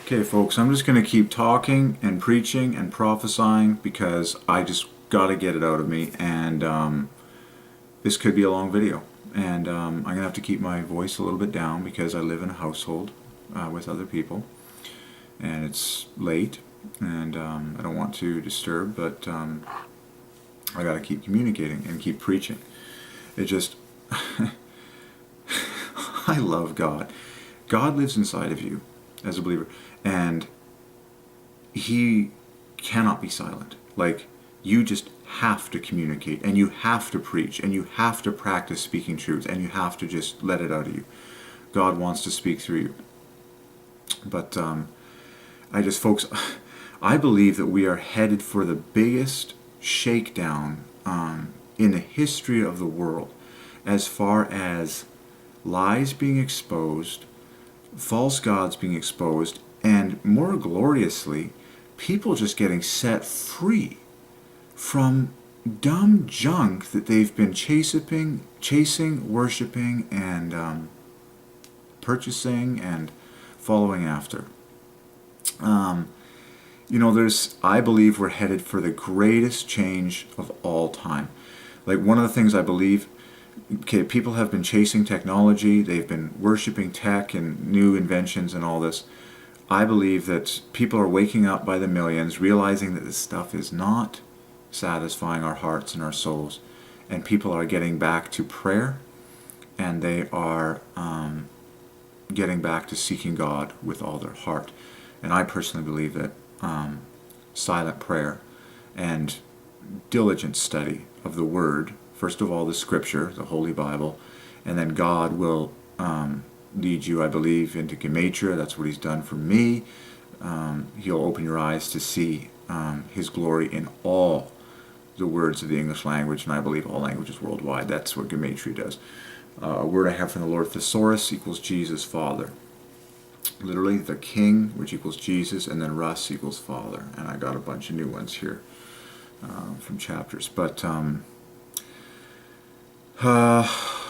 Okay, folks, I'm just going to keep talking and preaching and prophesying because I just got to get it out of me, and this could be a long video. And I'm going to have to keep my voice a little bit down because I live in a household with other people, and it's late, and I don't want to disturb, but I got to keep communicating and keep preaching. It just, I love God. God lives inside of you as a believer, and He cannot be silent. Like, you just have to communicate, and you have to preach, and you have to practice speaking truth, and you have to just let it out of you. God wants to speak through you. But folks, I believe that we are headed for the biggest shakedown in the history of the world, as far as lies being exposed, false gods being exposed, and more gloriously, people just getting set free from dumb junk that they've been chasing, worshiping, and purchasing and following after. I believe we're headed for the greatest change of all time. Like, one of the things I believe, okay, people have been chasing technology, they've been worshiping tech and new inventions and all this. I believe that people are waking up by the millions, realizing that this stuff is not satisfying our hearts and our souls, and people are getting back to prayer, and they are getting back to seeking God with all their heart. And I personally believe that silent prayer and diligent study of the Word, first of all the Scripture, the Holy Bible, and then God will lead you, I believe, into Gematria. That's what He's done for me. He'll open your eyes to see His glory in all the words of the English language, and I believe all languages worldwide. That's what Gematria does. A word I have from the Lord, thesaurus, equals Jesus, Father. Literally, the King, which equals Jesus, and then Russ equals Father. And I got a bunch of new ones here from chapters. But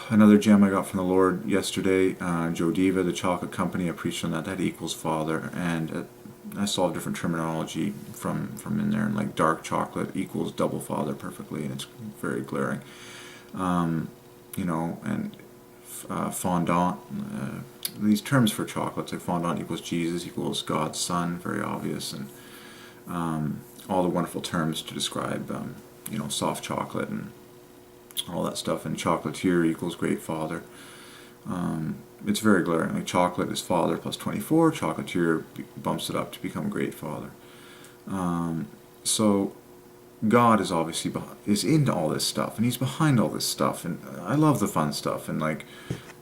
another gem I got from the Lord yesterday, Godiva, the chocolate company, I preached on that. That equals Father. And I saw different terminology from in there. And like dark chocolate equals double Father perfectly, and it's very glaring. And fondant, these terms for chocolates, like fondant equals Jesus, equals God's Son, very obvious, and all the wonderful terms to describe, soft chocolate and all that stuff, and chocolatier equals great Father. It's very glaring. Like, chocolate is Father plus 24, chocolatier bumps it up to become great Father. So God is obviously is into all this stuff, and He's behind all this stuff, and I love the fun stuff, and like,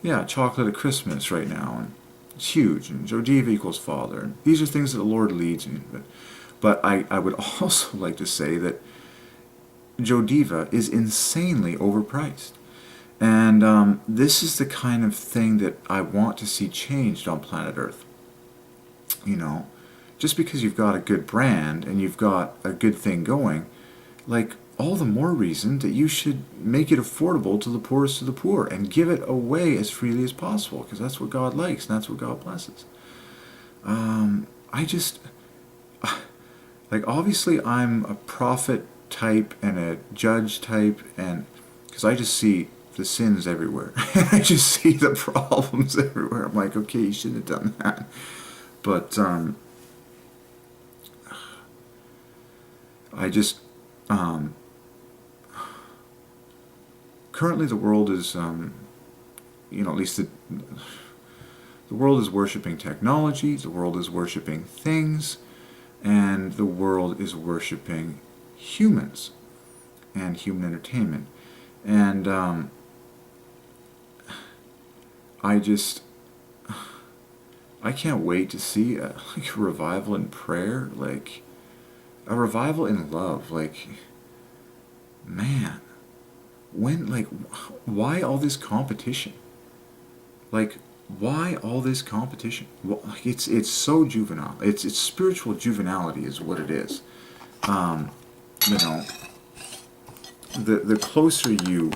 yeah, chocolate at Christmas right now, and it's huge, and Godiva equals Father, and these are things that the Lord leads me. But I would also like to say that Godiva is insanely overpriced, and this is the kind of thing that I want to see changed on planet Earth. Just because you've got a good brand and you've got a good thing going, like, all the more reason that you should make it affordable to the poorest of the poor and give it away as freely as possible, because that's what God likes and that's what God blesses. Obviously I'm a prophet type and a judge type, and because I just see the sins everywhere. I just see the problems everywhere. I'm like, okay, you shouldn't have done that. But currently the world is, at least the world is worshiping technology, the world is worshiping things, and the world is worshiping humans and human entertainment. And I can't wait to see a revival in prayer, like a revival in love. Like, man, why all this competition? Like, why all this competition? Like, it's so juvenile. It's spiritual juvenility is what it is. The closer you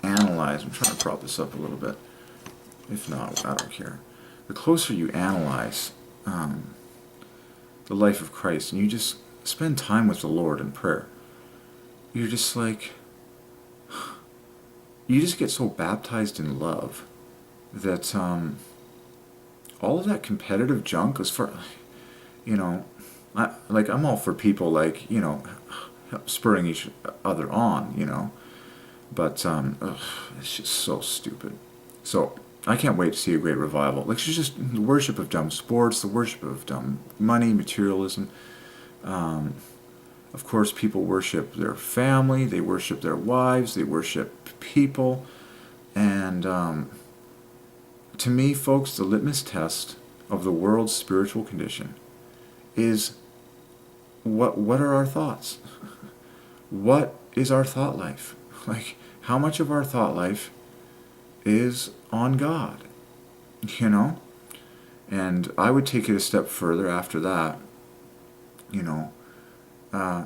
analyze, I'm trying to prop this up a little bit. If not, I don't care. The closer you analyze the life of Christ and you just spend time with the Lord in prayer, you're just like, you just get so baptized in love that all of that competitive junk, as far, you know, I'm all for people like, spurring each other on, but it's just so stupid. So I can't wait to see a great revival. Like, it's just the worship of dumb sports, the worship of dumb money, materialism. Of course, people worship their family, they worship their wives, they worship people. And to me, folks, the litmus test of the world's spiritual condition is what are our thoughts? What is our thought life? Like, how much of our thought life is on God? You know? And I would take it a step further after that. Uh,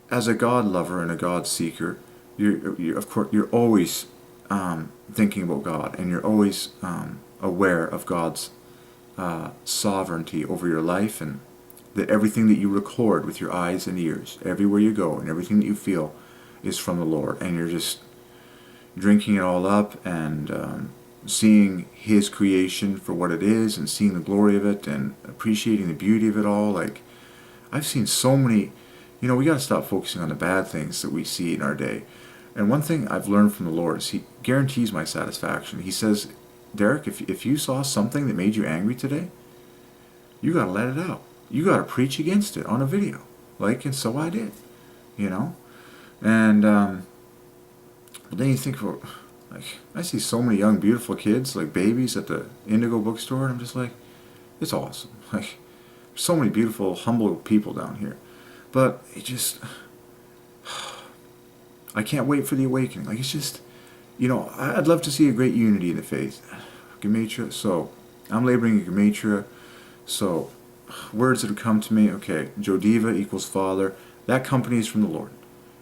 as a God lover and a God seeker, of course, you're always thinking about God, and you're always aware of God's sovereignty over your life, and that everything that you record with your eyes and ears, everywhere you go, and everything that you feel is from the Lord, and you're just drinking it all up and seeing His creation for what it is, and seeing the glory of it, and appreciating the beauty of it all. Like, I've seen so many, we got to stop focusing on the bad things that we see in our day. And one thing I've learned from the Lord is He guarantees my satisfaction. He says, Derek, if you saw something that made you angry today, you got to let it out. You got to preach against it on a video. And so I did, And but then you think, well, I see so many young, beautiful kids, like babies at the Indigo bookstore, and I'm just like, it's awesome. So many beautiful, humble people down here. But it just, I can't wait for the awakening. It's just, I'd love to see a great unity in the faith. Gematria, so I'm laboring in Gematria. So words that have come to me, okay, Jodiva equals Father. That company is from the Lord.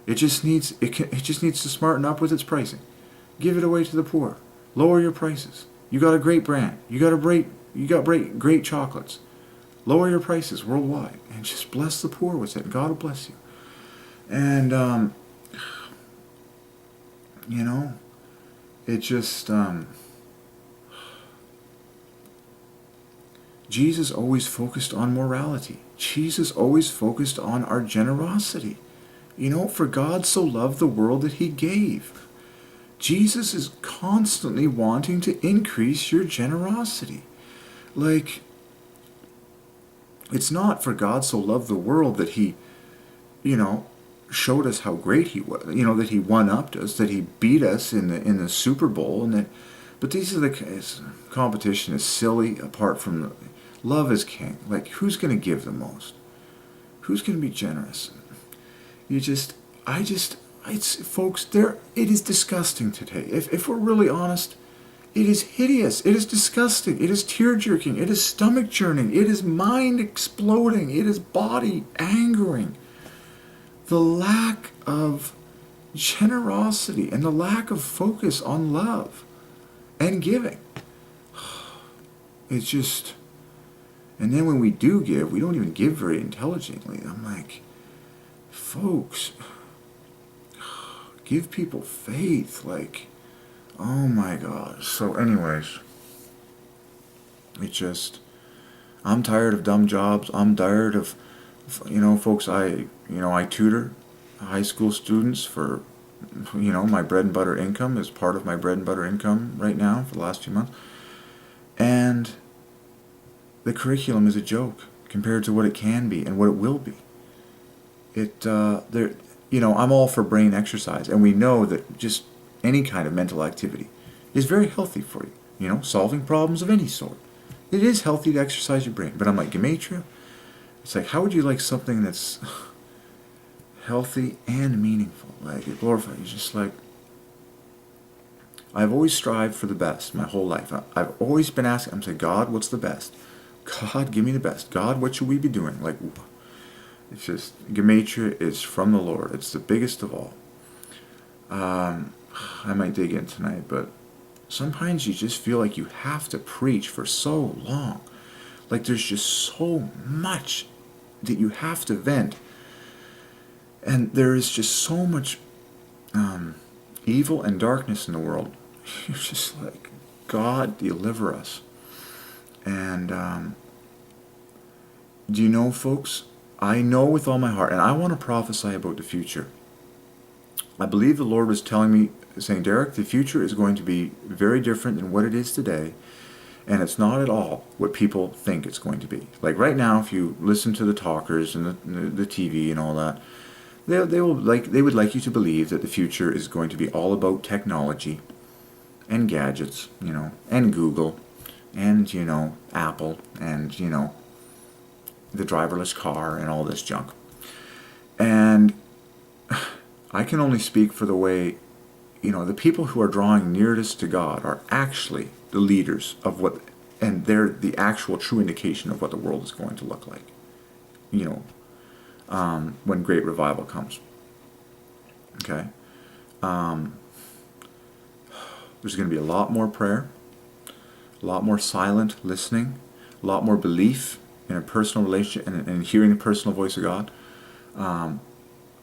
It just needs to smarten up with its pricing. Give it away to the poor. Lower your prices. You got a great brand. You got great chocolates. Lower your prices worldwide and just bless the poor with it. God will bless you. And it just Jesus always focused on morality. Jesus always focused on our generosity. For God so loved the world that He gave. Jesus is constantly wanting to increase your generosity. It's not for God so loved the world that He, showed us how great He was. That He one-upped us, that He beat us in the Super Bowl, but these are the competition is silly apart from love is king. Who's going to give the most? Who's going to be generous? Folks, it is disgusting today. If we're really honest, it is hideous. It is disgusting. It is tear-jerking. It is stomach-churning. It is mind-exploding. It is body-angering. The lack of generosity and the lack of focus on love and giving. It's just... And then when we do give, we don't even give very intelligently. I'm like, folks, give people faith. Oh my gosh. So anyways, I'm tired of dumb jobs. I'm tired of, folks, I tutor high school students for, my bread and butter income is part of my bread and butter income right now for the last few months. And the curriculum is a joke compared to what it can be and what it will be. I'm all for brain exercise, and we know that just any kind of mental activity is very healthy for you. Solving problems of any sort. It is healthy to exercise your brain. But I'm like, Gematria, it's how would you like something that's healthy and meaningful? It glorifies. It's just I've always strived for the best my whole life. I've always been asking, I'm saying, God, what's the best? God, give me the best. God, what should we be doing? It's just, Gematria is from the Lord. It's the biggest of all. I might dig in tonight, but sometimes you just feel like you have to preach for so long. There's just so much that you have to vent. And there is just so much evil and darkness in the world. You're just like, God, deliver us. And do you know, folks, I know with all my heart, and I want to prophesy about the future. I believe the Lord was telling me, saying, Derek, the future is going to be very different than what it is today. And it's not at all what people think it's going to be. Like right now, if you listen to the talkers and the TV and all that, they would like you to believe that the future is going to be all about technology and gadgets, and Google, and Apple, and the driverless car and all this junk. And I can only speak for the way, the people who are drawing nearest to God are actually the leaders of what, and they're the actual true indication of what the world is going to look like, when great revival comes. Okay? There's going to be a lot more prayer, a lot more silent listening, a lot more belief in a personal relationship and hearing the personal voice of God.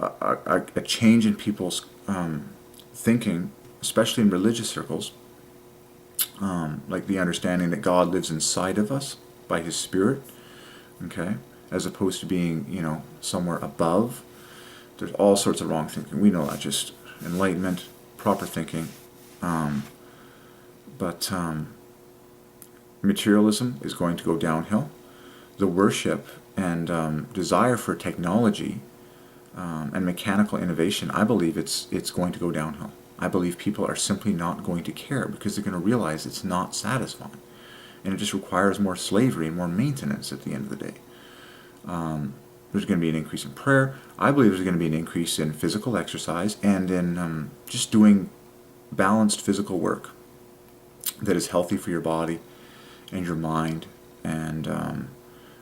A change in people's thinking, especially in religious circles, like the understanding that God lives inside of us by His Spirit, okay, as opposed to being, somewhere above. There's all sorts of wrong thinking. We know that, just enlightenment, proper thinking. But materialism is going to go downhill. The worship and desire for technology and mechanical innovation, I believe it's going to go downhill. I believe people are simply not going to care because they're going to realize it's not satisfying. And it just requires more slavery and more maintenance at the end of the day. There's going to be an increase in prayer. I believe there's going to be an increase in physical exercise and in just doing balanced physical work that is healthy for your body and your mind. And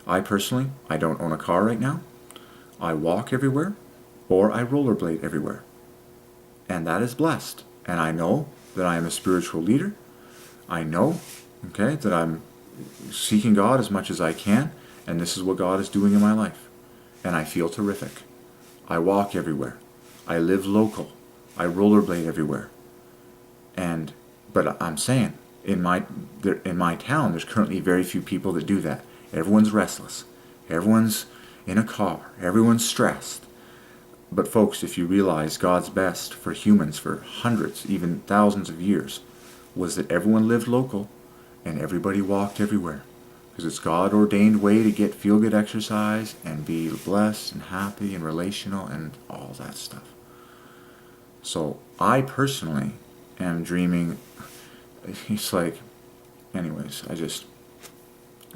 I personally, I don't own a car right now. I walk everywhere, or I rollerblade everywhere. And that is blessed. And I know that I am a spiritual leader. I know, okay, that I'm seeking God as much as I can, and this is what God is doing in my life. And I feel terrific. I walk everywhere. I live local. I rollerblade everywhere. But I'm saying, in my town, there's currently very few people that do that. Everyone's restless. Everyone's in a car. Everyone's stressed. But folks, if you realize God's best for humans for hundreds, even thousands of years, was that everyone lived local and everybody walked everywhere. Because it's God-ordained way to get feel-good exercise and be blessed and happy and relational and all that stuff. So I personally am dreaming, it's like, anyways,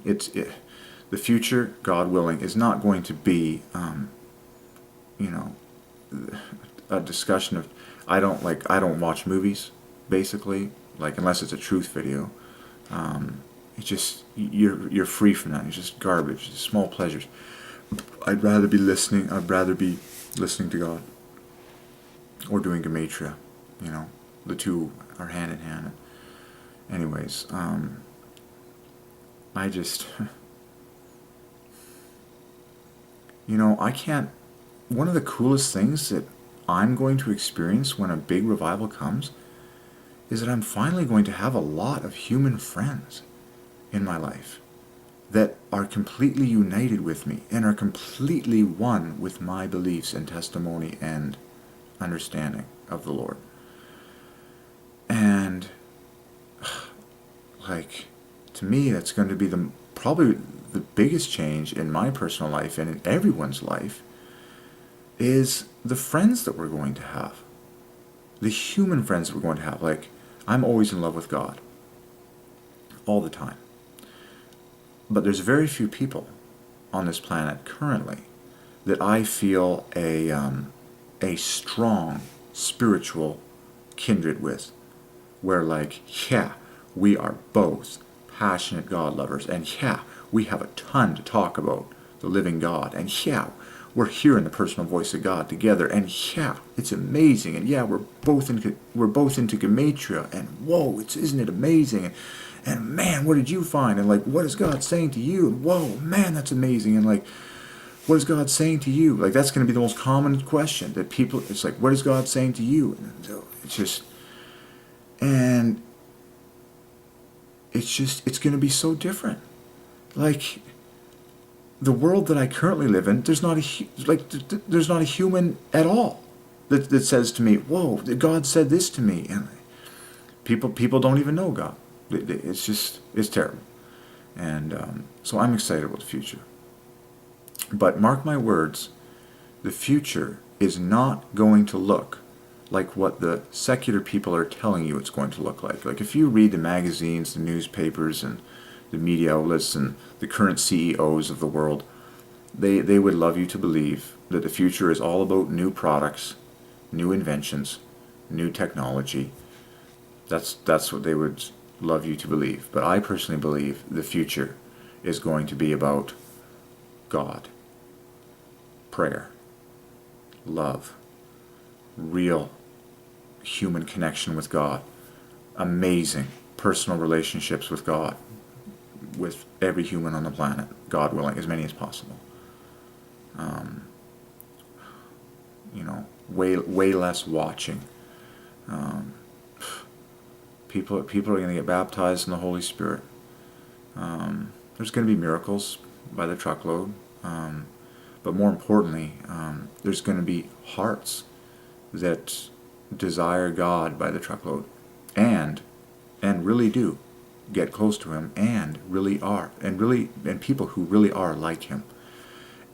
the future, God willing, is not going to be, a discussion of, I don't watch movies, basically, like, unless it's a truth video. It's just, you're free from that. It's just garbage, it's small pleasures. I'd rather be listening to God, or doing Gematria, the two are hand in hand. Anyways, I just, I can't, one of the coolest things that I'm going to experience when a big revival comes is that I'm finally going to have a lot of human friends in my life that are completely united with me and are completely one with my beliefs and testimony and understanding of the Lord. And to me, that's going to be probably the biggest change in my personal life and in everyone's life, is the friends that we're going to have. The human friends that we're going to have. Like, I'm always in love with God. All the time. But there's very few people on this planet currently that I feel a strong spiritual kindred with. Where we are both passionate God lovers, and we have a ton to talk about the living God, and we're hearing the personal voice of God together, and it's amazing, and we're both into Gematria, and whoa, isn't it amazing, and man, what did you find, and what is God saying to you, and whoa, man, that's amazing, and what is God saying to you? Like, that's going to be the most common question that people, it's like, what is God saying to you? And it's just, and it's going to be so different. Like, the world that I currently live in, there's not there's not a human at all that says to me, whoa, God said this to me. And people don't even know God. It's terrible. And so I'm excited about the future. But mark my words, the future is not going to look like what the secular people are telling you it's going to look like. Like, if you read the magazines, the newspapers, and the media outlets, and the current CEOs of the world, they would love you to believe that the future is all about new products, new inventions, new technology. That's what they would love you to believe. But I personally believe the future is going to be about God, prayer, love, real human connection with God, amazing personal relationships with God, with every human on the planet, God willing, as many as possible. Way less watching. People are going to get baptized in the Holy Spirit. There's going to be miracles by the truckload, but more importantly, there's going to be hearts that desire God by the truckload, and really do get close to Him, and really are, and people who really are like Him.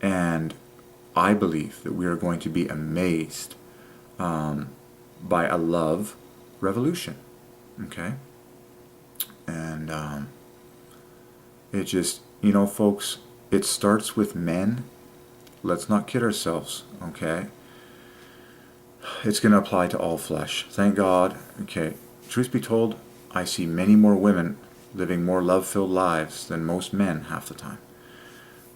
And I believe that we are going to be amazed by a love revolution. Okay? And it just, folks, it starts with men. Let's not kid ourselves, okay? It's going to apply to all flesh. Thank God. Okay, truth be told, I see many more women living more love-filled lives than most men half the time.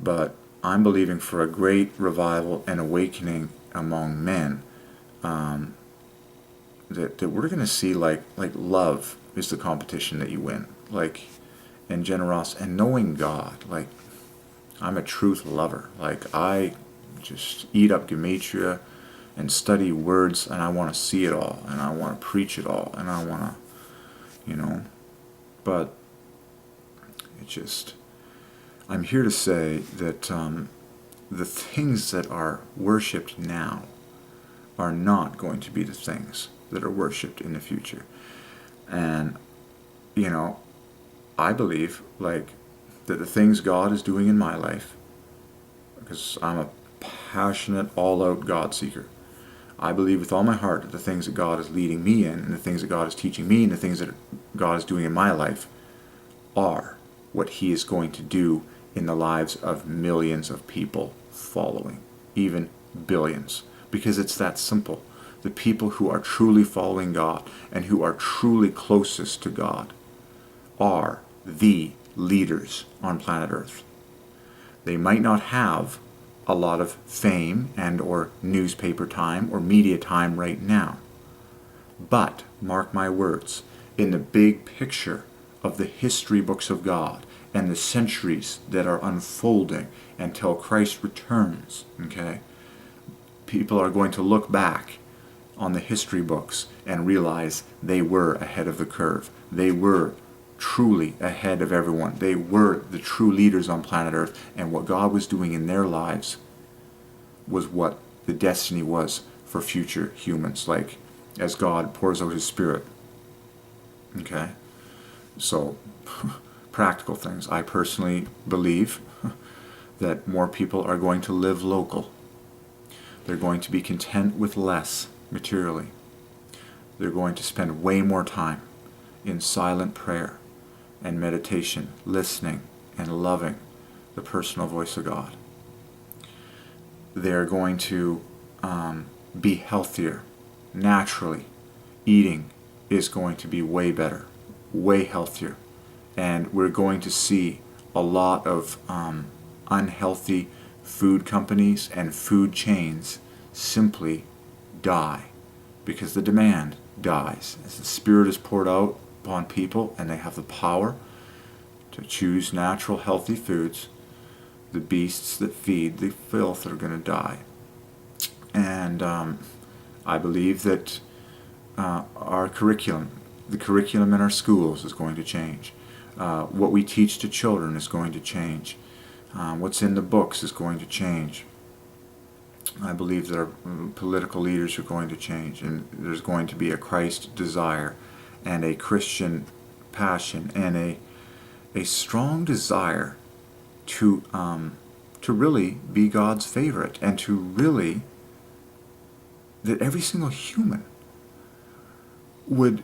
But I'm believing for a great revival and awakening among men, that we're going to see like love is the competition that you win, like, and generosity and knowing God. Like, I'm a truth lover. Like, I just eat up Gematria and study words, and I want to see it all, and I want to preach it all, and I want to, but it just, I'm here to say that the things that are worshipped now are not going to be the things that are worshipped in the future. And, I believe, like, that the things God is doing in my life, because I'm a passionate, all-out God seeker, I believe with all my heart that the things that God is leading me in, and the things that God is teaching me, and the things that God is doing in my life are what He is going to do in the lives of millions of people following, even billions, because it's that simple. The people who are truly following God and who are truly closest to God are the leaders on planet Earth. They might not have a lot of fame and or newspaper time or media time right now, but mark my words, in the big picture of the history books of God and the centuries that are unfolding until Christ returns, okay, people are going to look back on the history books and realize they were ahead of the curve. They were truly ahead of everyone. They were the true leaders on planet Earth, and what God was doing in their lives was what the destiny was for future humans, like, as God pours out His Spirit. Okay? So, practical things. I personally believe that more people are going to live local. They're going to be content with less materially. They're going to spend way more time in silent prayer and meditation, listening and loving the personal voice of God. They're going to be healthier naturally. Eating is going to be way better, way healthier. And we're going to see a lot of unhealthy food companies and food chains simply die, because the demand dies. As the Spirit is poured out upon people and they have the power to choose natural, healthy foods, the beasts that feed the filth are going to die. And I believe that our curriculum, the curriculum in our schools is going to change. What we teach to children is going to change. What's in the books is going to change. I believe that our political leaders are going to change, and there's going to be a Christ desire and a Christian passion and a strong desire to really be God's favorite, and to really, that every single human would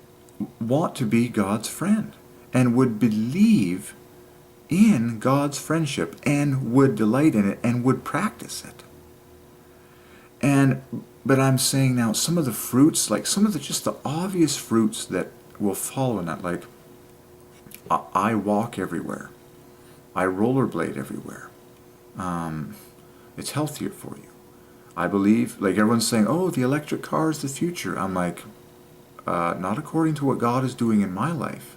want to be God's friend and would believe in God's friendship and would delight in it and would practice it. But I'm saying now, some of the fruits, like some of the just the obvious fruits that will follow in that, like I walk everywhere, I rollerblade everywhere. It's healthier for you. I believe, like everyone's saying, oh, the electric car is the future. I'm like, not according to what God is doing in my life.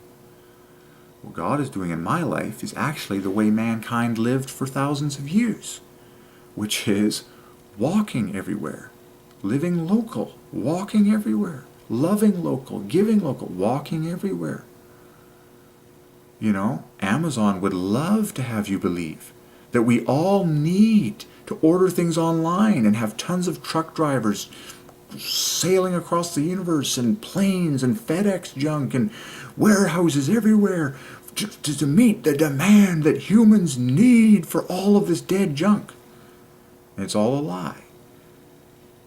What God is doing in my life is actually the way mankind lived for thousands of years, which is walking everywhere, living local, walking everywhere, loving local, giving local, walking everywhere. You know, Amazon would love to have you believe that we all need to order things online and have tons of truck drivers sailing across the universe, and planes and FedEx junk and warehouses everywhere to meet the demand that humans need for all of this dead junk. And it's all a lie.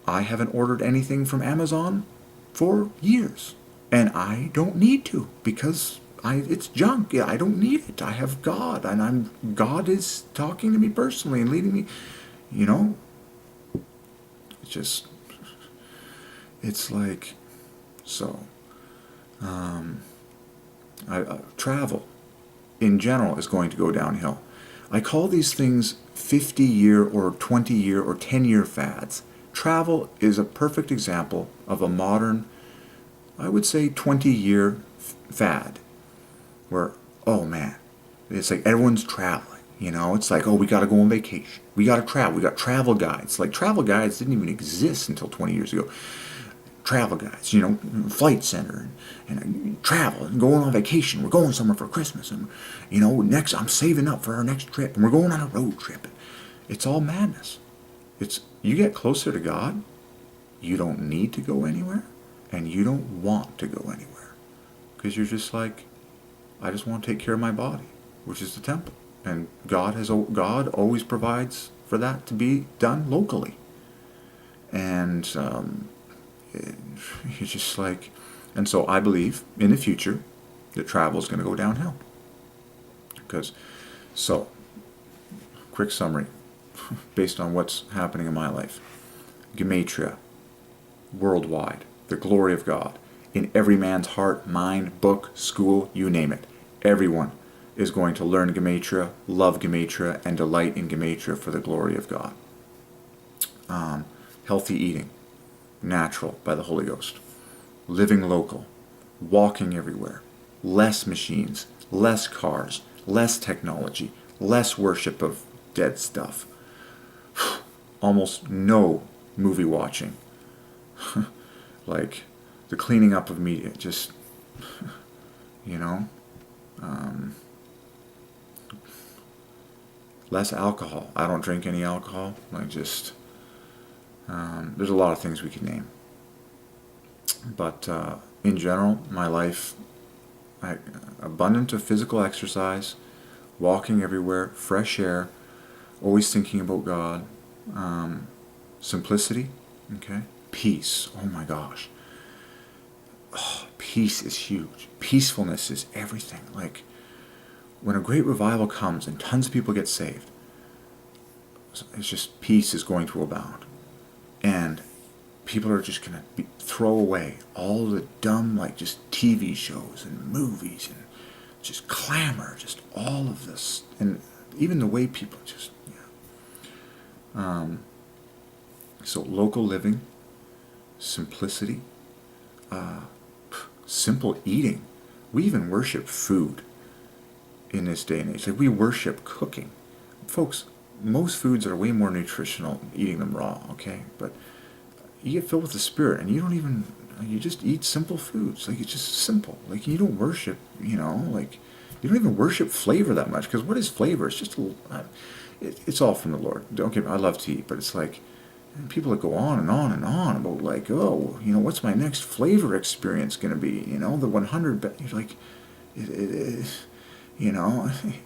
I haven't ordered anything from Amazon for years, and I don't need to, because it's junk. Yeah, I don't need it. I have God, and God is talking to me personally and leading me. You know, it's like, so. Travel in general is going to go downhill. I call these things 50-year or 20-year or 10-year fads. Travel is a perfect example of a modern, I would say 20-year fad, where, oh man, it's like everyone's traveling. You know, it's like, oh, we got to go on vacation. We got to travel. We got travel guides. Like, travel guides didn't even exist until 20 years ago. Travel guides, you know, Flight Center, and travel, and going on vacation. We're going somewhere for Christmas, and, you know, next I'm saving up for our next trip, and we're going on a road trip. It's all madness. You get closer to God, you don't need to go anywhere, and you don't want to go anywhere, because you're just like, I just want to take care of my body, which is the temple, and God always provides for that to be done locally, and it's just like, and so I believe in the future that travel is going to go downhill. So, quick summary, based on what's happening in my life. Gematria, worldwide, the glory of God, in every man's heart, mind, book, school, you name it. Everyone is going to learn Gematria, love Gematria, and delight in Gematria for the glory of God. Healthy eating, natural by the Holy Ghost, living local, walking everywhere, less machines, less cars, less technology, less worship of dead stuff, almost no movie watching, like the cleaning up of media, just, you know, less alcohol. I don't drink any alcohol, like just, there's a lot of things we could name. But in general, my life, abundant of physical exercise, walking everywhere, fresh air, always thinking about God, simplicity, okay, peace. Oh my gosh, peace is huge. Peacefulness is everything. Like, when a great revival comes and tons of people get saved, it's just, peace is going to abound, and people are just going to throw away all the dumb, like, just TV shows and movies and just clamor, just all of this, and even the way people just, so local living, simplicity, simple eating. We even worship food in this day and age. Like, we worship cooking. Folks, most foods are way more nutritional eating them raw, okay? But you get filled with the Spirit, and you just eat simple foods. Like, it's just simple. Like, you don't worship, like, you don't even worship flavor that much. Because what is flavor? It's just it's all from the Lord. Don't get me, I love to eat, but it's like, people that go on and on and on about, like, oh, what's my next flavor experience going to be? The 100, you're like, you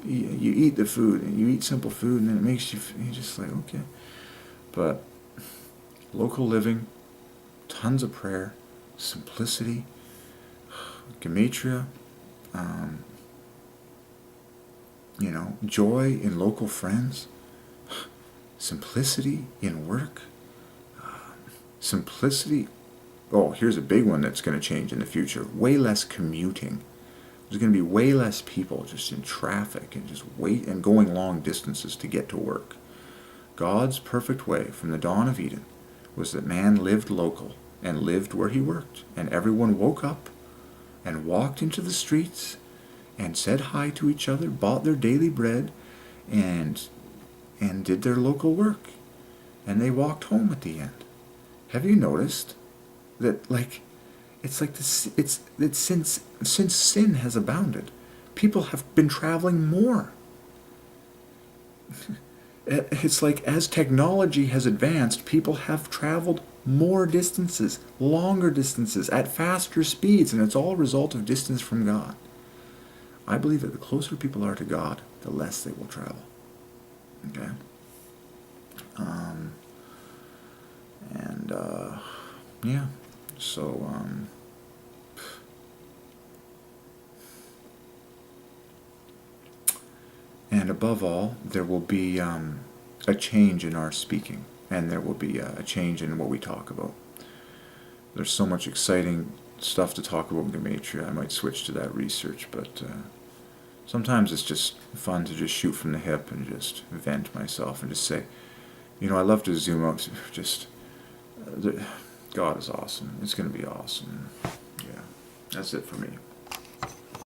eat the food, and you eat simple food, and then it makes you're just like, okay. But local living, tons of prayer, simplicity, Gematria, joy in local friends, simplicity in work, simplicity. Oh, here's a big one that's going to change in the future. Way less commuting. There's going to be way less people just in traffic and just wait and going long distances to get to work. God's perfect way from the dawn of Eden was that man lived local and lived where he worked. And everyone woke up and walked into the streets and said hi to each other, bought their daily bread, and did their local work. And they walked home at the end. Have you noticed that, like, it's like this, it's since sin has abounded, people have been traveling more. It's like, as technology has advanced, people have traveled more distances, longer distances, at faster speeds, and it's all a result of distance from God. I believe that the closer people are to God, the less they will travel. Okay? Yeah. So, and above all, there will be a change in our speaking, and there will be a change in what we talk about. There's so much exciting stuff to talk about in Gematria. I might switch to that research, but sometimes it's just fun to just shoot from the hip and just vent myself and just say, I love to zoom out. Just, God is awesome. It's going to be awesome. Yeah, that's it for me.